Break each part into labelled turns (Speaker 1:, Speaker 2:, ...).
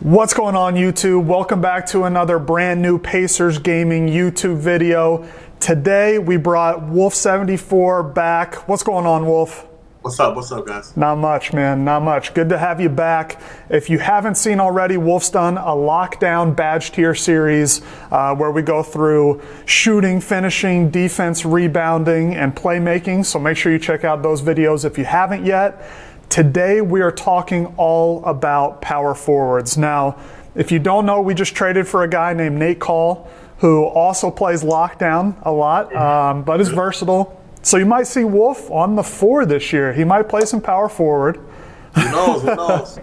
Speaker 1: What's going on, YouTube? Welcome back to another brand new Pacers Gaming YouTube video. Today we brought Wolf74 back. What's going on, Wolf?
Speaker 2: What's up, guys?
Speaker 1: Not much, man, not much. Good to have you back. If you haven't seen already, Wolf's done a lockdown badge tier series where we go through shooting, finishing, defense, rebounding, and playmaking. So make sure you check out those videos if you haven't yet. Today we are talking all about power forwards. Now, if you don't know, we just traded for a guy named Nate Call, who also plays lockdown a lot, but is versatile. So you might see Wolf on the 4 this year. He might play some power forward.
Speaker 2: Who knows?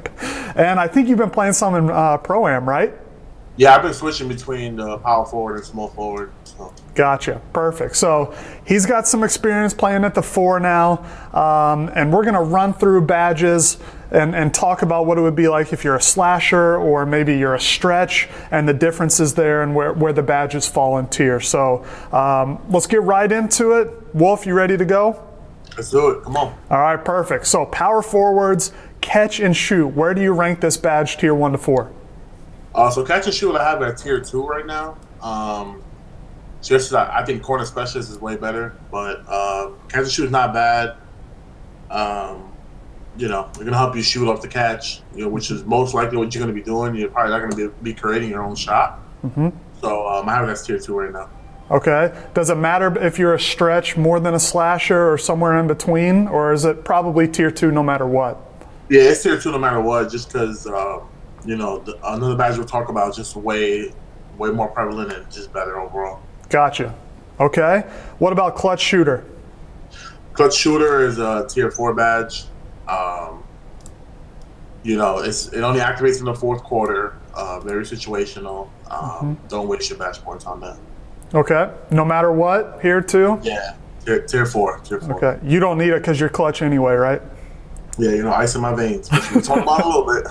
Speaker 1: And I think you've been playing some in Pro-Am, right?
Speaker 2: Yeah, I've been switching between power forward and small forward. So.
Speaker 1: Gotcha. Perfect. So he's got some experience playing at the 4 now, and we're going to run through badges and talk about what it would be like if you're a slasher or maybe you're a stretch and the differences there and where the badges fall in tier. So let's get right into it. Wolf, you ready to go?
Speaker 2: Let's do it. Come on.
Speaker 1: All right, perfect. So power forwards, catch and shoot. Where do you rank this badge tier 1 to 4?
Speaker 2: So catch and shoot, I have it at tier 2 right now. I think corner specialist is way better, but catch and shoot is not bad. They're gonna help you shoot off the catch, which is most likely what you're gonna be doing. You're probably not gonna be creating your own shot. So I have it at tier 2 right now.
Speaker 1: Okay. Does it matter if you're a stretch more than a slasher or somewhere in between, or is it probably tier 2 no matter what?
Speaker 2: Yeah, it's tier 2 no matter what, just because another badge we'll talk about is just way more prevalent and just better overall.
Speaker 1: Gotcha. Okay. What about clutch shooter?
Speaker 2: Clutch shooter is a tier 4 badge. It only activates in the fourth quarter. Very situational. Don't waste your badge points on that.
Speaker 1: Okay. No matter what, here too?
Speaker 2: Yeah. Tier 4.
Speaker 1: Okay. You don't need it because you're clutch anyway, right?
Speaker 2: Yeah, ice in my veins. Which we talked about a little bit.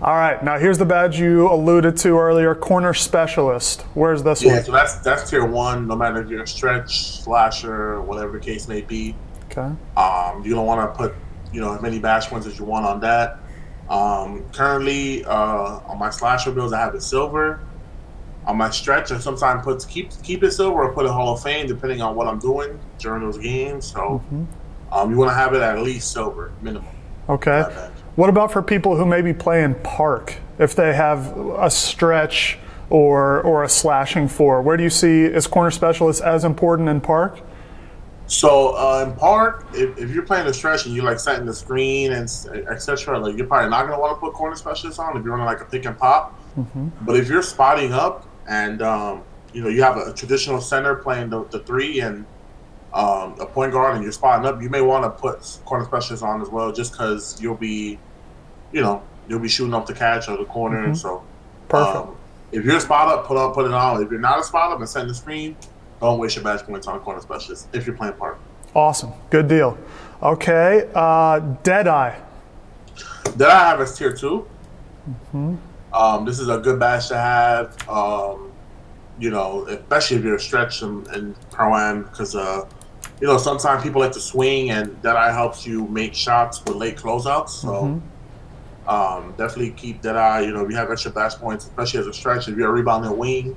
Speaker 1: All right. Now here's the badge you alluded to earlier, corner specialist. Where's this one?
Speaker 2: Yeah, so that's tier 1, no matter if you're a stretch, slasher, whatever the case may be.
Speaker 1: Okay.
Speaker 2: You don't want to put, as many badge points as you want on that. Currently, on my slasher builds, I have it silver. On my stretch, I sometimes keep it silver or put it Hall of Fame, depending on what I'm doing during those games. So you want to have it at least silver, minimum.
Speaker 1: Okay. What about for people who maybe play in park? If they have a stretch or a slashing 4, where do you see is corner specialist as important in park?
Speaker 2: So in park, if you're playing a stretch and you're setting the screen and etc., you're probably not going to want to put corner specialist on if you're running a pick and pop. But if you're spotting up and you have a traditional center playing the 3 and a point guard and you're spotting up, you may want to put corner specialist on as well, just because you'll be shooting off the catch or the corner. So
Speaker 1: perfect.
Speaker 2: If you're a spot up, put it on. If you're not a spot up and setting the screen, don't waste your badge points on corner specialist if you're playing park.
Speaker 1: Awesome. Good deal. Okay. Deadeye.
Speaker 2: Deadeye I have as tier 2. This is a good badge to have, especially if you're a stretch and Pro-Am, because, sometimes people like to swing, and Deadeye helps you make shots with late closeouts. So definitely keep Deadeye. If you have extra badge points, especially as a stretch, if you're a rebounding wing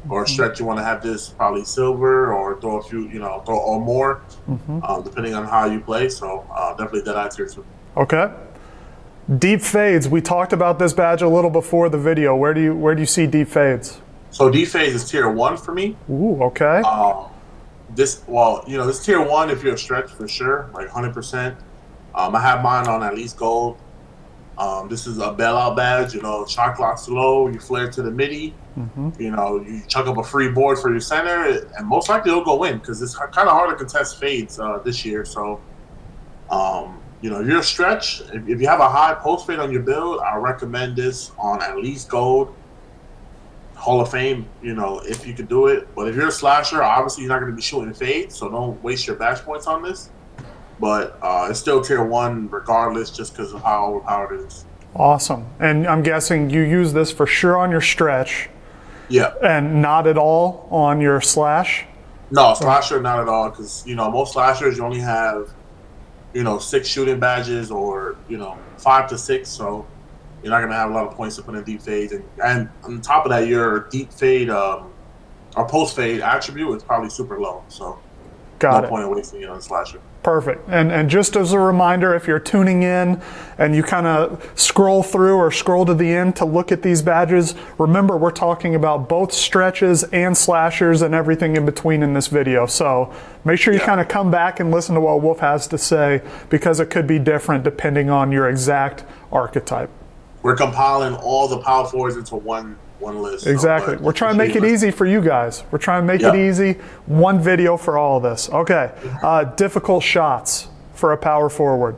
Speaker 2: or a stretch, you want to have this probably silver or throw a few, throw or more, depending on how you play. So definitely Deadeye tier 2.
Speaker 1: Okay. Deep fades. We talked about this badge a little before the video. Where do you see deep fades?
Speaker 2: So deep fades is tier 1 for me.
Speaker 1: Ooh, okay.
Speaker 2: This tier 1 if you're a stretch for sure, 100%. I have mine on at least gold. This is a bailout badge. Shot clock's low. You flare to the midi. You chuck up a free board for your center, and most likely it'll go in because it's kind of hard to contest fades this year. So. If you're a stretch, if you have a high post fade on your build, I recommend this on at least gold. Hall of Fame, if you could do it. But if you're a slasher, obviously you're not going to be shooting fades, so don't waste your badge points on this. But it's still tier 1 regardless, just because of how overpowered it is.
Speaker 1: Awesome. And I'm guessing you use this for sure on your stretch.
Speaker 2: Yeah.
Speaker 1: And not at all on your slash?
Speaker 2: No, slasher, not at all, because, most slashers you only have 6 shooting badges or 5 to 6. So you're not going to have a lot of points to put in deep fades. And on top of that, your deep fade or post fade attribute is probably super low. So
Speaker 1: Got
Speaker 2: no
Speaker 1: it.
Speaker 2: point in wasting it on Slasher.
Speaker 1: Perfect. And just as a reminder, if you're tuning in and you kind of scroll through or scroll to the end to look at these badges, remember we're talking about both stretches and slashers and everything in between in this video. So make sure you kind of come back and listen to what Wolf has to say, because it could be different depending on your exact archetype.
Speaker 2: We're compiling all the power forwards into one list.
Speaker 1: Exactly.
Speaker 2: So,
Speaker 1: we're trying to make it easy for you guys. We're trying to make it easy. One video for all of this. Okay. Difficult shots for a power forward.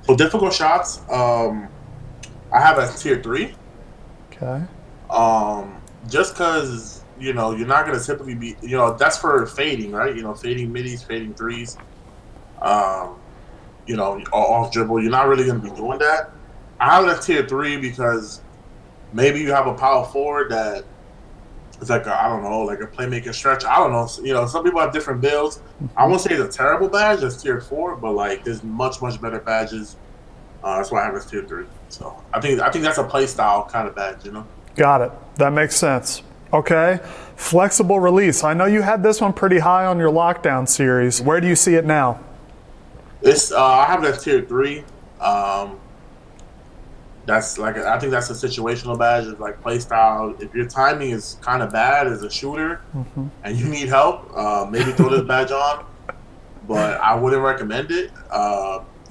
Speaker 2: So difficult shots, I have a tier 3.
Speaker 1: Okay.
Speaker 2: Just because, you're not going to typically be, that's for fading, right? Fading middies, fading threes, off dribble. You're not really going to be doing that. I have a tier 3 because maybe you have a power forward that is like like a playmaker stretch. I don't know. Some people have different builds. I won't say it's a terrible badge. It's tier 4, but like there's much better badges. That's why I have it tier 3. So I think that's a play style kind of badge.
Speaker 1: Got it. That makes sense. Okay. Flexible release. I know you had this one pretty high on your lockdown series. Where do you see it now?
Speaker 2: I have it at tier 3. I think that's a situational badge. It's like play style. If your timing is kind of bad as a shooter and you need help, maybe throw this badge on. But I wouldn't recommend it.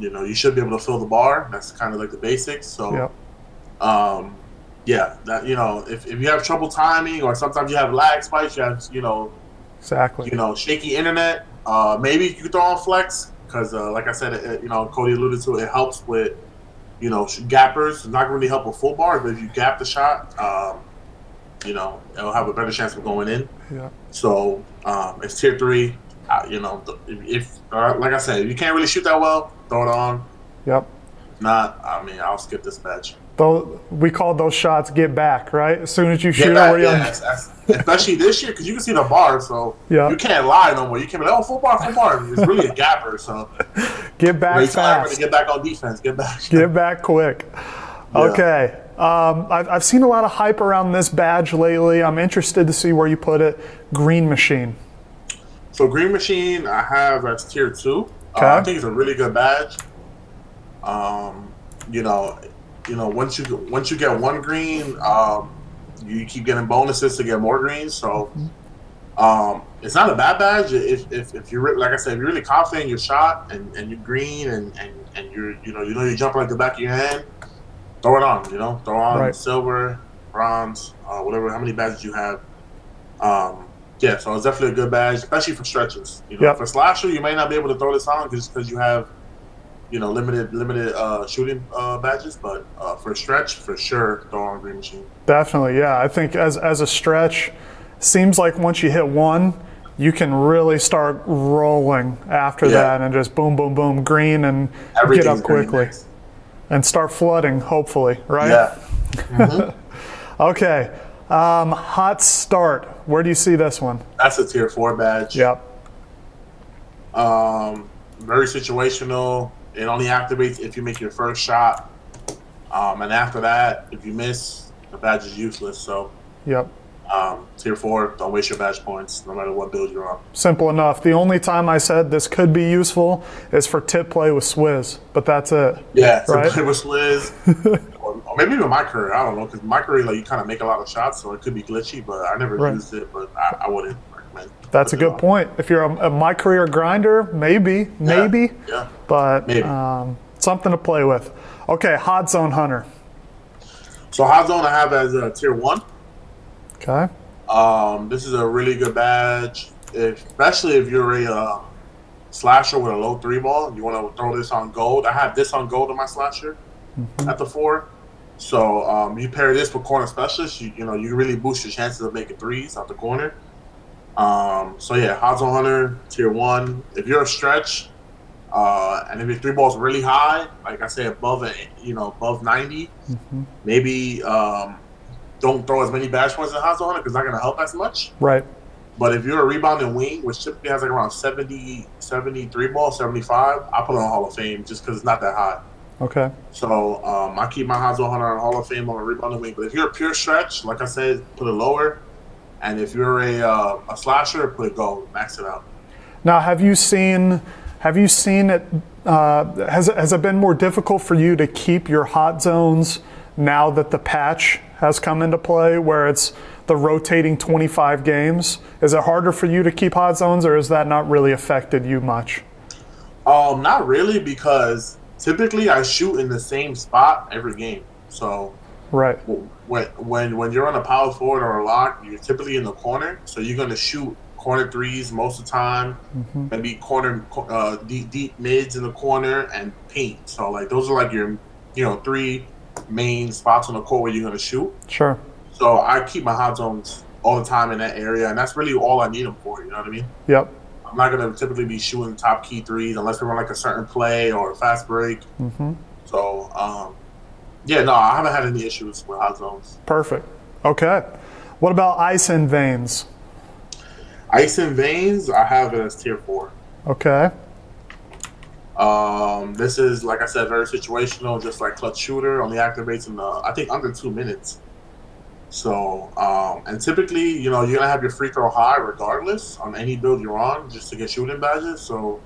Speaker 2: You should be able to fill the bar. That's kind of like the basics. So, if you have trouble timing, or sometimes you have lag spikes, you have
Speaker 1: exactly.
Speaker 2: Shaky internet. Maybe you could throw on flex because, like I said, Cody alluded to it. It helps with gappers. It's not going to really help with full bars, but if you gap the shot, it'll have a better chance of going in.
Speaker 1: Yeah.
Speaker 2: So it's tier 3. If like I said, if you can't really shoot that well, throw it on.
Speaker 1: Yep.
Speaker 2: If not, I'll skip this badge.
Speaker 1: Though we called those shots get back, right? As soon as you shoot
Speaker 2: back, especially this year, because you can see the bar, so you can't lie no more. You can't be like, full bar. It's really a gapper, so
Speaker 1: get back fast.
Speaker 2: Get back on defense. Get back.
Speaker 1: Get back quick. Yeah. Okay. I've seen a lot of hype around this badge lately. I'm interested to see where you put it. Green Machine.
Speaker 2: So Green Machine, I have as tier 2.
Speaker 1: Okay.
Speaker 2: I think it's a really good badge. Once you get one green, you keep getting bonuses to get more greens. So it's not a bad badge if you're, like I said, if you're really confident in your shot and you're green and you're jumping like the back of your hand, throw it on. Throw on silver, bronze, whatever, how many badges you have. So it's definitely a good badge, especially for stretches. For slasher, you may not be able to throw this on just because you have limited shooting badges, but for a stretch, for sure, throw on Green Machine. Definitely,
Speaker 1: yeah. I think as a stretch, seems like once you hit one, you can really start rolling after that and just boom, boom, boom, green and get up quickly and start flooding, hopefully, right?
Speaker 2: Yeah. Mm-hmm.
Speaker 1: Okay. Hot start. Where do you see this one?
Speaker 2: That's a tier 4 badge.
Speaker 1: Yep.
Speaker 2: Very situational. It only activates if you make your first shot. And after that, if you miss, the badge is useless. So, tier 4, don't waste your badge points no matter what build you're on.
Speaker 1: Simple enough. The only time I said this could be useful is for tip play with Swizz, but that's it.
Speaker 2: Yeah, tip play with Swizz. or maybe even my career. I don't know, because my career, you kind of make a lot of shots, so it could be glitchy, but I never used it, but I wouldn't recommend.
Speaker 1: That's a good point. If you're a my career grinder, maybe.
Speaker 2: Yeah.
Speaker 1: But something to play with. Okay, Hot Zone Hunter.
Speaker 2: So Hot Zone I have as a tier 1.
Speaker 1: Okay.
Speaker 2: This is a really good badge, especially if you're a slasher with a low 3 ball. You want to throw this on gold. I have this on gold in my slasher at the 4. So you pair this with corner specialist. You really boost your chances of making threes out the corner. Hot Zone Hunter tier 1. If you're a stretch, and if your 3 ball's really high, like I say, above 90, maybe don't throw as many badge points in Hot Zone Hunter because it's not going to help as much.
Speaker 1: Right.
Speaker 2: But if you're a rebounding wing, which typically has like around 73 ball, 75, I put it on Hall of Fame just because it's not that high.
Speaker 1: Okay.
Speaker 2: So I keep my hot zone hunter on Hall of Fame on a rebounding wing. But if you're a pure stretch, like I said, put it lower. And if you're a slasher, put it gold, max it out.
Speaker 1: Now, have you seen it? Has it been more difficult for you to keep your hot zones now that the patch has come into play, where it's the rotating 25 games? Is it harder for you to keep hot zones, or has that not really affected you much?
Speaker 2: Not really, because typically I shoot in the same spot every game. So
Speaker 1: Right.
Speaker 2: when you're on a power forward or a lock, you're typically in the corner, so you're going to shoot corner threes most of the time, maybe corner deep mids in the corner and paint. So like those are like your three main spots on the court where you're going to shoot.
Speaker 1: Sure.
Speaker 2: So I keep my hot zones all the time in that area, and that's really all I need them for. You know what I mean?
Speaker 1: Yep.
Speaker 2: I'm not going to typically be shooting top key threes unless we run like a certain play or a fast break. So yeah, no, I haven't had any issues with hot zones.
Speaker 1: Perfect. Okay. What about ice in veins?
Speaker 2: Ice and veins, I have it as tier 4.
Speaker 1: Okay.
Speaker 2: This is, like I said, very situational, just like clutch shooter. Only activates in I think under 2 minutes. So, and typically, you're gonna have your free throw high regardless on any build you're on, just to get shooting badges. So,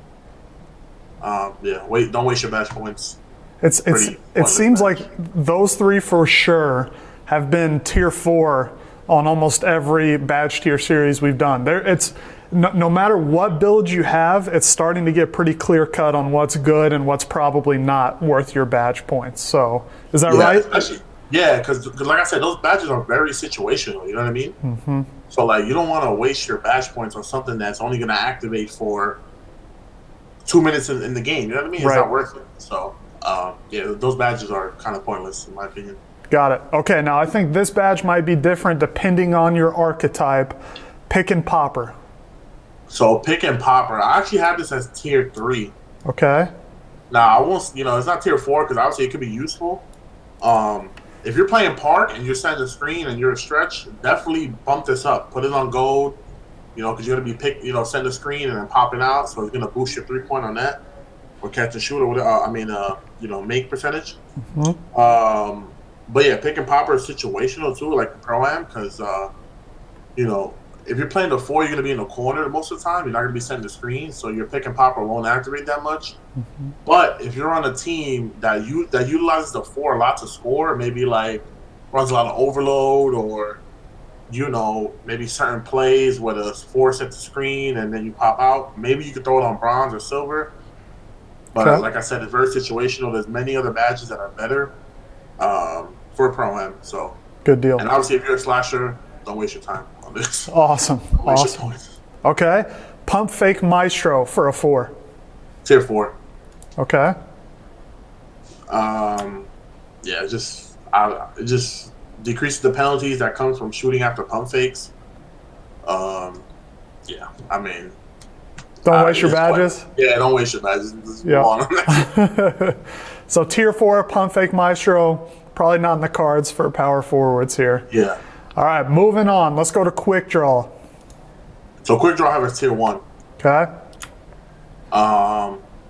Speaker 2: yeah, don't waste your badge points.
Speaker 1: It seems like those three for sure have been tier 4 on almost every badge tier series we've done. It's no matter what build you have, it's starting to get pretty clear cut on what's good and what's probably not worth your badge points. So is that right?
Speaker 2: Yeah, because like I said, those badges are very situational. You know what I mean? So like you don't want to waste your badge points on something that's only going to activate for 2 minutes in the game. You know what I mean? It's not worth it. So yeah, those badges are kind of pointless in my opinion.
Speaker 1: Got it. Okay, now I think this badge might be different depending on your archetype. Pick and popper.
Speaker 2: So pick and popper, I actually have this as tier 3.
Speaker 1: Okay.
Speaker 2: Now I won't, it's not tier 4 because obviously it could be useful. If you're playing park and you're setting the screen and you're a stretch, definitely bump this up. Put it on gold, because you're gonna be setting the screen and then popping out, so it's gonna boost your 3-point on that or catch and shoot or whatever. Make percentage. But yeah, pick and popper is situational too, like the Pro-Am, because if you're playing the 4, you're going to be in the corner most of the time. You're not going to be setting the screen, so your pick and popper won't activate that much. But if you're on a team that utilizes the 4 a lot to score, maybe like runs a lot of overload or maybe certain plays where the 4 sets the screen and then you pop out, maybe you could throw it on bronze or silver. But like I said, it's very situational. There's many other badges that are better for Pro-Am. So
Speaker 1: good deal.
Speaker 2: And obviously, if you're a slasher, don't waste your time on this.
Speaker 1: Awesome. Awesome. Okay. Pump fake maestro for a 4.
Speaker 2: Tier 4.
Speaker 1: Okay.
Speaker 2: Yeah, it just decreases the penalties that comes from shooting after pump fakes. Yeah, I mean,
Speaker 1: don't waste your badges.
Speaker 2: Don't waste your badges. Yep.
Speaker 1: So tier 4 pump fake maestro, probably not in the cards for power forwards here.
Speaker 2: Yeah.
Speaker 1: All right, moving on. Let's go to quick draw.
Speaker 2: So quick draw have a tier 1.
Speaker 1: Okay.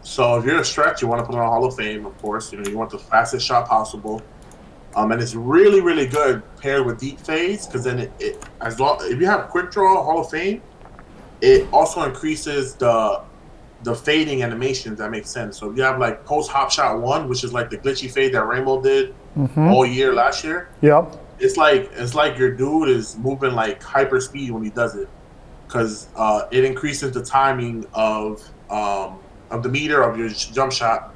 Speaker 2: So if you're a stretch, you want to put on a Hall of Fame, of course. You want the fastest shot possible. And it's really, really good paired with deep fades, because then if you have quick draw Hall of Fame, it also increases the fading animations. That makes sense. So if you have like post hop shot 1, which is like the glitchy fade that Rainbow did all year last year.
Speaker 1: Yep.
Speaker 2: It's like your dude is moving like hyper speed when he does it, because it increases the timing of the meter of your jump shot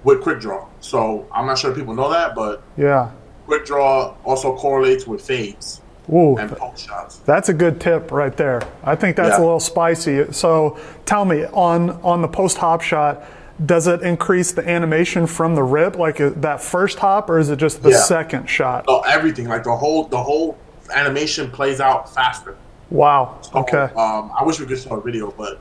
Speaker 2: with quick draw. So I'm not sure if people know that, but
Speaker 1: yeah,
Speaker 2: quick draw also correlates with fades.
Speaker 1: Ooh,
Speaker 2: and post shots.
Speaker 1: That's a good tip right there. I think that's a little spicy. So tell me, on the post hop shot, does it increase the animation from the rip, like that first hop, or is it just the second shot?
Speaker 2: Oh, everything. Like the whole animation plays out faster.
Speaker 1: Wow.
Speaker 2: So,
Speaker 1: okay.
Speaker 2: I wish we could show a video, but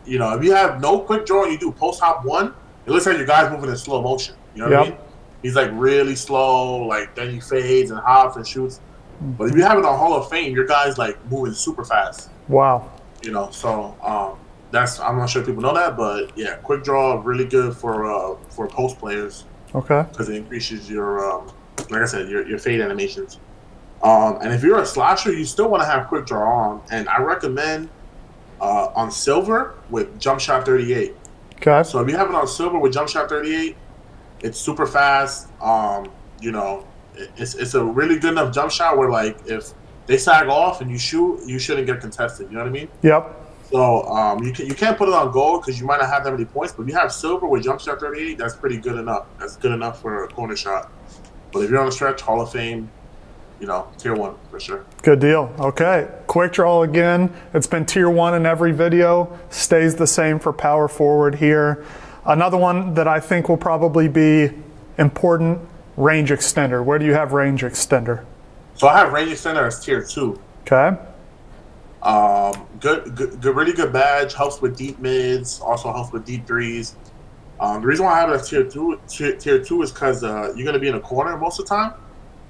Speaker 2: if you have no quick draw and you do post hop 1, it looks like your guy's moving in slow motion. You know what I mean? He's like really slow, like then he fades and hops and shoots. But if you have it on Hall of Fame, your guy's like moving super fast.
Speaker 1: Wow.
Speaker 2: So I'm not sure if people know that, but yeah, quick draw really good for post players.
Speaker 1: Okay.
Speaker 2: because it increases your, like I said, your fade animations. And if you're a slasher, you still want to have quick draw on, and I recommend on silver with jump shot 38.
Speaker 1: Okay.
Speaker 2: So if you have it on silver with jump shot 38, it's super fast. It's a really good enough jump shot where like if they sag off and you shoot, you shouldn't get contested. You know what I mean?
Speaker 1: Yep.
Speaker 2: So you can't put it on gold because you might not have that many points. But if you have silver with jump shot 38, that's pretty good enough. That's good enough for a corner shot. But if you're on a stretch, Hall of Fame, tier 1 for sure.
Speaker 1: Good deal. Okay. Quick draw again. It's been tier 1 in every video. Stays the same for power forward here. Another one that I think will probably be important, range extender. Where do you have range extender?
Speaker 2: So I have range extender as tier 2.
Speaker 1: Okay.
Speaker 2: Really good badge. Helps with deep mids. Also helps with deep threes. The reason why I have it as tier 2 is because you're going to be in a corner most of the time.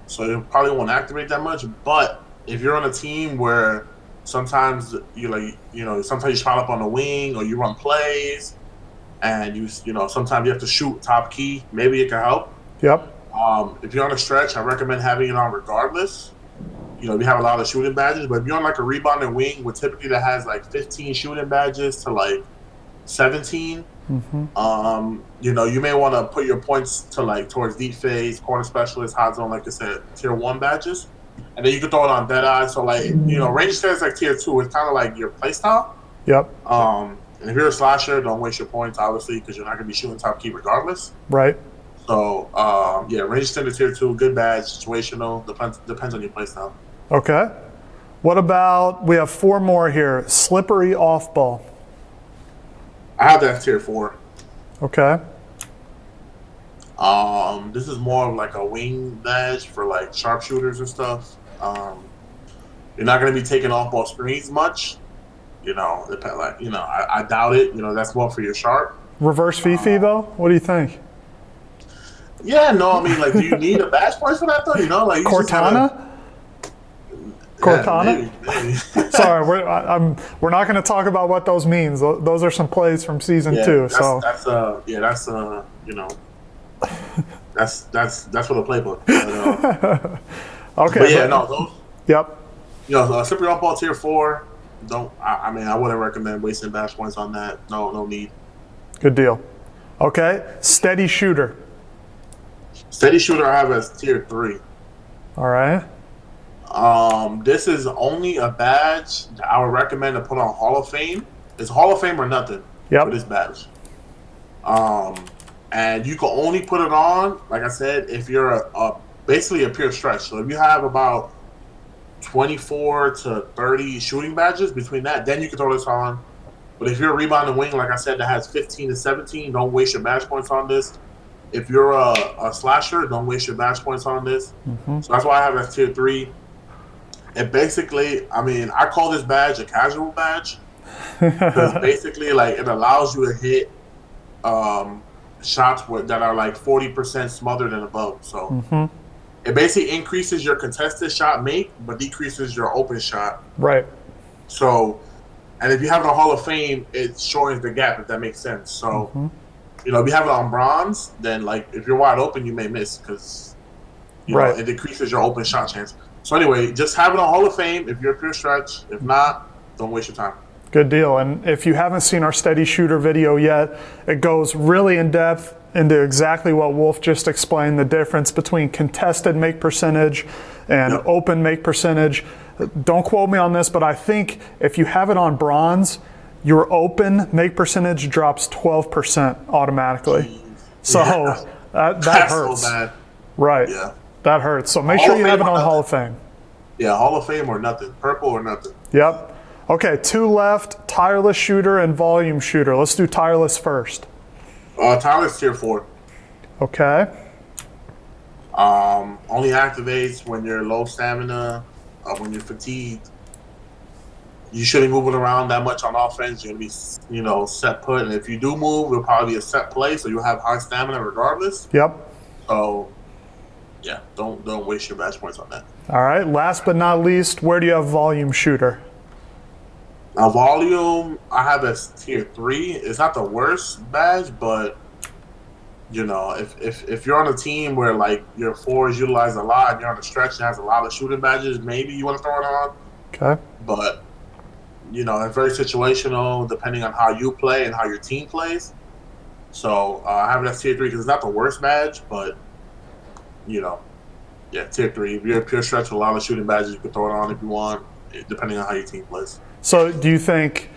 Speaker 2: So you probably won't activate that much. But if you're on a team where sometimes sometimes you spot up on the wing or you run plays, and sometimes you have to shoot top key, maybe it can help.
Speaker 1: Yep.
Speaker 2: If you're on a stretch, I recommend having it on regardless. We have a lot of shooting badges, but if you're on like a rebounding wing, which typically that has like 15 shooting badges to like 17, you may want to put your points to like towards deep phase, corner specialist, hot zone, like I said, tier 1 badges, and then you can throw it on dead eye. So like range extender is like tier 2. It's kind of like your play style.
Speaker 1: Yep.
Speaker 2: And if you're a slasher, don't waste your points, obviously, because you're not going to be shooting top key regardless.
Speaker 1: Right.
Speaker 2: So, range extender tier 2, good badge, situational, depends on your playstyle.
Speaker 1: Okay. What about, we have 4 more here. Slippery off ball.
Speaker 2: I have that tier 4.
Speaker 1: Okay.
Speaker 2: This is more of like a wing badge for like sharpshooters and stuff. You're not going to be taking off ball screens much. I doubt it. That's more for your sharp.
Speaker 1: Reverse Fifi though? What do you think?
Speaker 2: Yeah, no, I mean, like, do you need a badge point for that though? Like
Speaker 1: Cortana? Cortana?
Speaker 2: Yeah, maybe.
Speaker 1: Sorry, we're not going to talk about what those means. Those are some plays from season 2.
Speaker 2: That's that's for the playbook.
Speaker 1: Okay.
Speaker 2: But yeah, those.
Speaker 1: Yep.
Speaker 2: Slippery off ball tier 4. I wouldn't recommend wasting badge points on that. No need.
Speaker 1: Good deal. Okay, steady shooter.
Speaker 2: Steady shooter I have as tier 3.
Speaker 1: All right.
Speaker 2: This is only a badge that I would recommend to put on Hall of Fame. It's Hall of Fame or nothing for this badge. And you can only put it on, like I said, if you're basically a pure stretch. So if you have about 24 to 30 shooting badges between that, then you can throw this on. But if you're a rebounding wing, like I said, that has 15 to 17, don't waste your badge points on this. If you're a slasher, don't waste your badge points on this. So that's why I have it as tier 3. It basically, I call this badge a casual badge because basically, like, it allows you to hit shots that are like 40% smothered and above. So it basically increases your contested shot make, but decreases your open shot.
Speaker 1: Right.
Speaker 2: So, and if you have it on Hall of Fame, it shortens the gap, if that makes sense. So, if you have it on bronze, then like if you're wide open, you may miss because it decreases your open shot chance. So anyway, just have it on Hall of Fame if you're a pure stretch. If not, don't waste your time.
Speaker 1: Good deal. And if you haven't seen our steady shooter video yet, it goes really in depth into exactly what Wolf just explained, the difference between contested make percentage and open make percentage. Don't quote me on this, but I think if you have it on bronze, your open make percentage drops 12% automatically. Jeez. So that hurts.
Speaker 2: So bad.
Speaker 1: Right.
Speaker 2: Yeah.
Speaker 1: That hurts. So make sure you have it on Hall of Fame.
Speaker 2: Yeah, Hall of Fame or nothing. Purple or nothing.
Speaker 1: Yep. Okay, 2 left, tireless shooter and volume shooter. Let's do tireless first.
Speaker 2: Tireless tier 4.
Speaker 1: Okay.
Speaker 2: Only activates when you're low stamina, when you're fatigued. You shouldn't move it around that much on offense. You're going to be, set put. And if you do move, it'll probably be a set play, so you'll have high stamina regardless.
Speaker 1: Yep.
Speaker 2: So, yeah, don't waste your badge points on that.
Speaker 1: All right, last but not least, where do you have volume shooter?
Speaker 2: Now, volume, I have as tier 3. It's not the worst badge, but You know, if you're on a team where like your four is utilized a lot and you're on a stretch that has a lot of shooting badges, maybe you want to throw it on.
Speaker 1: Okay.
Speaker 2: But you know, it's very situational depending on how you play and how your team plays. So I have it as tier 3 because it's not the worst badge, but you know, yeah, tier 3. If you're a pure stretch with a lot of shooting badges, you can throw it on if you want, depending on how your team plays.
Speaker 1: So do you think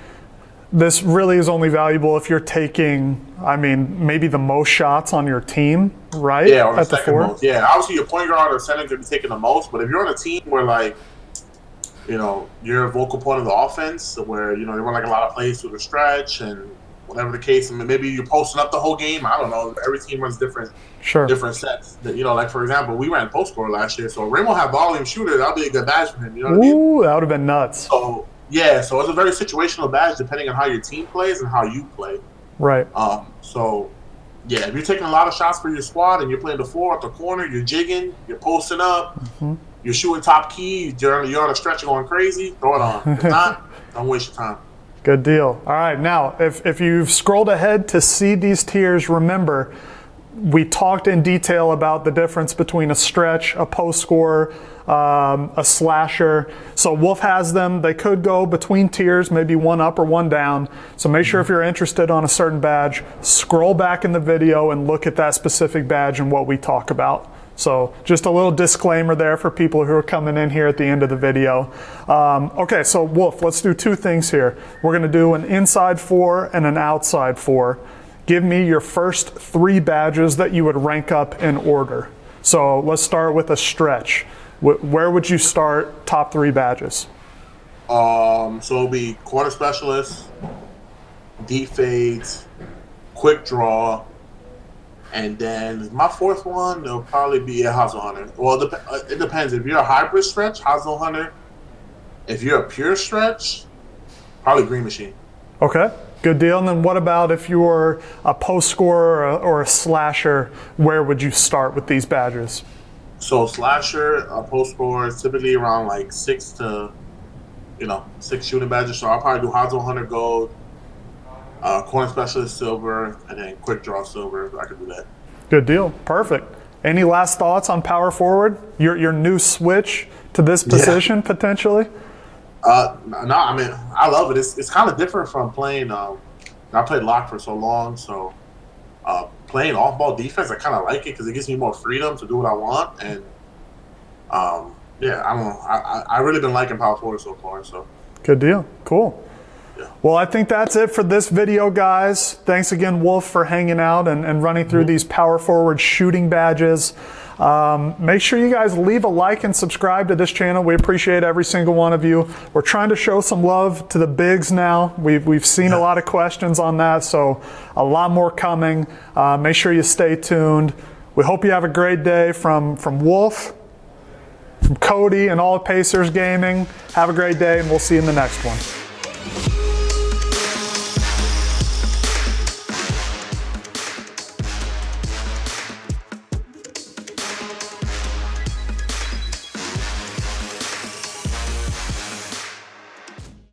Speaker 1: this really is only valuable if you're taking, I mean, maybe the most shots on your team, right?
Speaker 2: Yeah, or the
Speaker 1: at the
Speaker 2: second
Speaker 1: 4?
Speaker 2: most. Yeah, obviously your point guard or center could be taking the most, but if you're on a team where like, you know, you're a vocal point of the offense, where you know they run like a lot of plays through the stretch and whatever the case, and maybe you're posting up the whole game. I don't know. Every team runs different sets. You know, like for example, we ran post score last year, so Raymond had volume shooter. That'd be a good badge for him. You know what I mean?
Speaker 1: Ooh, that would have been nuts.
Speaker 2: So yeah, so it's a very situational badge depending on how your team plays and how you play.
Speaker 1: Right.
Speaker 2: So yeah, if you're taking a lot of shots for your squad and you're playing the 4 at the corner, you're jigging, you're posting up, you're shooting top key, you're on a stretch going crazy, throw it on. If not, don't waste your time.
Speaker 1: Good deal. All right, now, if you've scrolled ahead to see these tiers, remember, we talked in detail about the difference between a stretch, a post scorer, a slasher. So Wolf has them. They could go between tiers, maybe one up or one down. So make sure if you're interested on a certain badge, scroll back in the video and look at that specific badge and what we talk about. So just a little disclaimer there for people who are coming in here at the end of the video. Okay, so Wolf, let's do 2 things here. We're going to do an inside 4 and an outside 4. Give me your first 3 badges that you would rank up in order. So let's start with a stretch. Where would you start top 3 badges?
Speaker 2: So it'll be corner specialist, deep fades, quick draw, and then my 4th one, it'll probably be a Hustle Hunter. Well, it depends. If you're a hybrid stretch, Hustle Hunter. If you're a pure stretch, probably Green Machine.
Speaker 1: Okay, good deal. And then what about if you're a post scorer or a slasher? Where would you start with these badges?
Speaker 2: So slasher, a post scorer is typically around like 6 shooting badges. So I'll probably do Hustle Hunter gold, corner specialist silver, and then quick draw silver. I could do that.
Speaker 1: Good deal. Perfect. Any last thoughts on power forward? Your new switch to this position potentially?
Speaker 2: No, I mean I love it. It's kind of different from playing. I played lock for so long, so playing off ball defense, I kind of like it because it gives me more freedom to do what I want. And yeah, I don't know. I really been liking power forward so far. So
Speaker 1: good deal. Cool. Well, I think that's it for this video, guys. Thanks again, Wolf, for hanging out and running through these power forward shooting badges. Make sure you guys leave a like and subscribe to this channel. We appreciate every single one of you. We're trying to show some love to the bigs now. We've seen a lot of questions on that, so a lot more coming. Make sure you stay tuned. We hope you have a great day from Wolf, from Cody, and all of Pacers Gaming. Have a great day, and we'll see you in the next one.